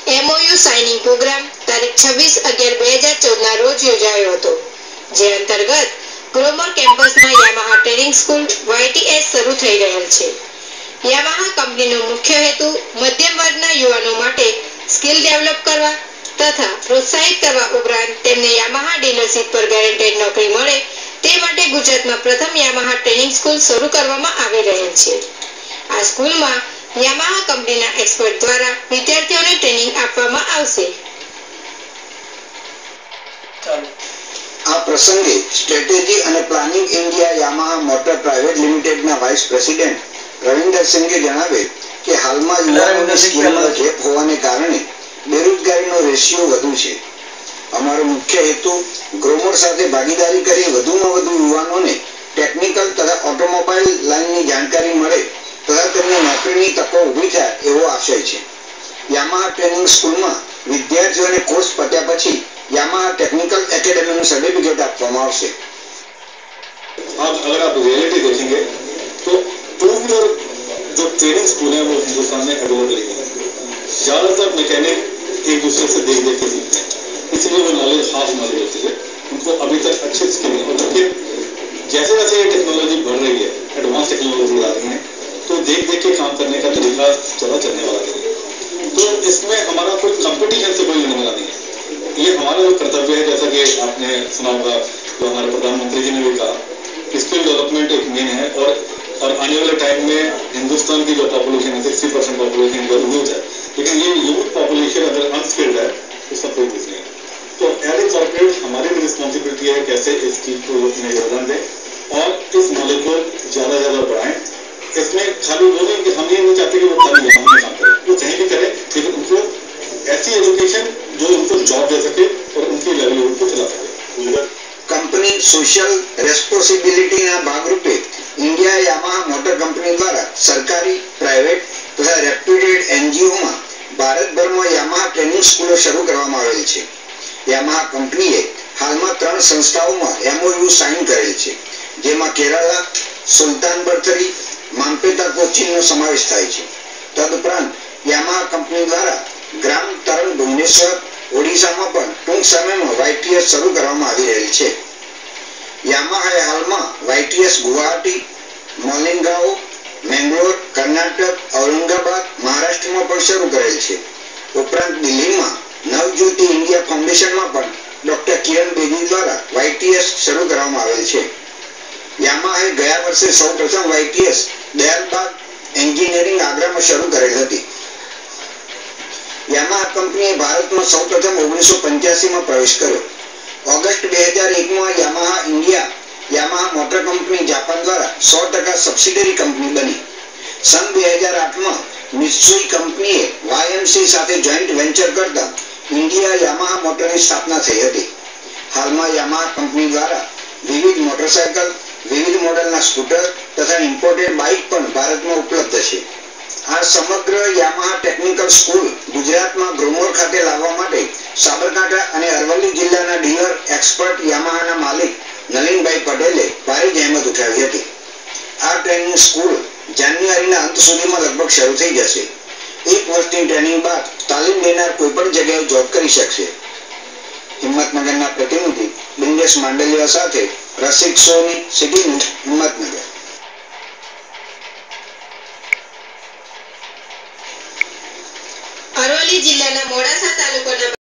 MOU signing programme તારીખ 26/11/2014 રોજ યોજાયો હતો, જે અંતર્ગત ગ્રોમર કેમ્પસમાં યામાહા ટ્રેનિંગ સ્કૂલ YTS શરૂ થઈ રહેલ છે. યામાહા કંપનીનો મુખ્ય હેતુ મધ્યમ વર્ગના યુવાનો માટે સ્કિલ ડેવલપ કરવા તથા પ્રોત્સાહિત કરવા ઉપરાંત તેમને યામાહા ડીલરશીપ પર ગેરંટેડ નોકરી મળે તે માટે ગુજરાતમાં પ્રથમ યામાહા ટ્રેનિંગ સ્કૂલ શરૂ કરવામાં આવી રહેલ છે. આ સ્કૂલમાં યામાહા કંપનીના એક્સપર્ટ દ્વારા વિદ્યાર્થીઓને ટ્રેનિંગ આપવામાં આવશે. આ પ્રસંગે સ્ટ્રેટેજી અને planning India Yamaha motor private લિમિટેડના વાઇસ પ્રેસિડેન્ટ રવિન્દર સિંઘે જણાવ્યું કે હાલમાં યુવાનોની સ્કિલમાં ગેપ હોવાને કારણે બેરોજગારીનો રેશિયો વધુ છે. અમારો મુખ્ય હેતુ ગ્રોમર સાથે ભાગીદારી કરી વધુમાં વધુ યુવાનોને ટેકનિકલ તથા ઓટોમોબાઈલ લાઇનની જાણકારી મળે તથા તેમને નોકરીની તકો ઊભી થાય એવો આશય છે. યામાહા ટ્રેનિંગ સ્કૂલમાં વિદ્યાર્થીઓને કોર્સ પત્યા પછી यामाहा टेक्निकल एकेडमी में सर्टिफिकेट आपको आवश्यक। आप अगर आप रियलिटी देखेंगे तो टू व्हीलर जो ट्रेनिंग स्कूल है वो हिंदुस्तान में अवेलेबल है। ज़्यादातर मैकेनिक एक दूसरे से देख देख के सीखते हैं, इसलिए वो नॉलेज हाफ नॉलेज होती है, उनको अभी तक अच्छे स्किल नहीं होता। लेकिन जैसे जैसे ये टेक्नोलॉजी बढ़ रही है, एडवांस टेक्नोलॉजी आ रही है, तो देख देख के काम करने का तरीका ज़्यादा चलने वाला नहीं है। तो इसमें हमारा कोई कंपटीशन से कोई लेने वाला नहीं है। ये हमारा जो कर्तव्य है, जैसा कि आपने सुना होगा, जो हमारे प्रधानमंत्री जी ने भी कहा, स्किल डेवलपमेंट एक मेन है और आने वाले टाइम में हिंदुस्तान की जो पॉपुलेशन है 60% पॉपुलेशन जो यूथ है, लेकिन ये यूथ पॉपुलेशन अगर अनस्किल्ड है उसका कोई कुछ नहीं है। तो एज ए कॉर्पोरेट हमारी भी रिस्पॉन्सिबिलिटी है कैसे इस चीज़ को उसमें योगदान दें और इस नॉलेज को ज़्यादा से ज़्यादा बढ़ाएं। इसमें खाली वो नहीं कि हम ये नहीं चाहते कि वो खाली यहाँ में काम करें, वो कहीं भी करें, लेकिन उनको ऐसी एजुकेशन जो उनको जॉब दे सके और उनकी लाइवलीहुड को चला सके। कंपनी सोशल रेस्पोसिबिलिटीના ભાગરૂપે ઇન્ડિયા યામાહા મોટર કંપની દ્વારા સરકારી, પ્રાઇવેટ તથા રેપ્યુટેડ એનજીઓમાં ભારતભરમાં યામાહા ટ્રેનિંગ સ્કૂલો શરૂ કરવામાં આવેલ છે. યામાહા કંપનીએ હાલમાં 3 સંસ્થાઓમાં MOU સાઇન કરેલ છે, જેમાં કેરાલા, સુલતાન બર્થરી, મામ્પેતા કોચીનનો સમાવેશ થાય છે. તદુપરાંત યામાહા કંપની દ્વારા ગ્રામ તરણ ભુવનેશ્વર ઓડિશામાં પણ ટૂંક સમયમાં YTS શરૂ કરવામાં આવી રહેલ છે. યામાહાએ હાલમાં YTS ગુવાહાટી, મોલિંગાઓ, મેંગલોર, કર્ણાટક, ઔરંગાબાદ, મહારાષ્ટ્રમાં પણ શરૂ કરેલ છે. ઉપરાંત દિલ્હીમાં નવજ્યોતિ ઇન્ડિયા ફાઉન્ડેશનમાં પણ ડોક્ટર કિરણ બેદી દ્વારા YTS શરૂ કરવામાં આવેલ છે. યામાહાએ ગયા વર્ષે સૌપ્રથમ YTS દયાલબાગ એન્જિનિયરિંગ આગ્રામાં શરૂ કરેલ હતી. યામાહા કંપનીએ ભારતમાં સૌપ્રથમ 1985માં પ્રવેશ કર્યો. ઓગસ્ટ 2001માં Yamaha India Yamaha motor company Japan દ્વારા 100% સબસિડરી કંપની બની. સન 2008માં મિત્સુઈ કંપનીએ YMC સાથે જોઈન્ટ વેન્ચર કરતા ઇન્ડિયા યામાહા મોટરની સ્થાપના થઈ હતી. હાલમાં યામાહા કંપની દ્વારા વિવિધ મોટરસાયકલ, વિવિધ મોડલના સ્કૂટર તથા ઇમ્પોર્ટેડ બાઇક પણ ભારતમાં ઉપલબ્ધ છે. આ સમગ્ર યામાહા ટેકનિકલ સ્કૂલ ગુજરાતમાં ગ્રોમર ખાતે લાવવા માટે સાબરકાંઠા અને અરવલ્લી જિલ્લાના ડીલર એક્સપર્ટ યામાહાના માલિક નલિનભાઈ પટેલે ભારે જહેમત ઉઠાવી હતી. આ ટ્રેનિંગ સ્કૂલ જાન્યુઆરીના અંત સુધીમાં લગભગ શરૂ થઈ જશે. 1 વર્ષની ટ્રેનિંગ બાદ તાલીમ લેનાર કોઈપણ જગ્યાએ જોબ કરી શકશે. હિંમતનગરના પ્રતિનિધિ બિંદેશ માંડલિયા સાથે રસિક સોની, સિટી ન્યૂઝ, હિંમતનગર. અરવલ્લી જિલ્લાના મોડાસા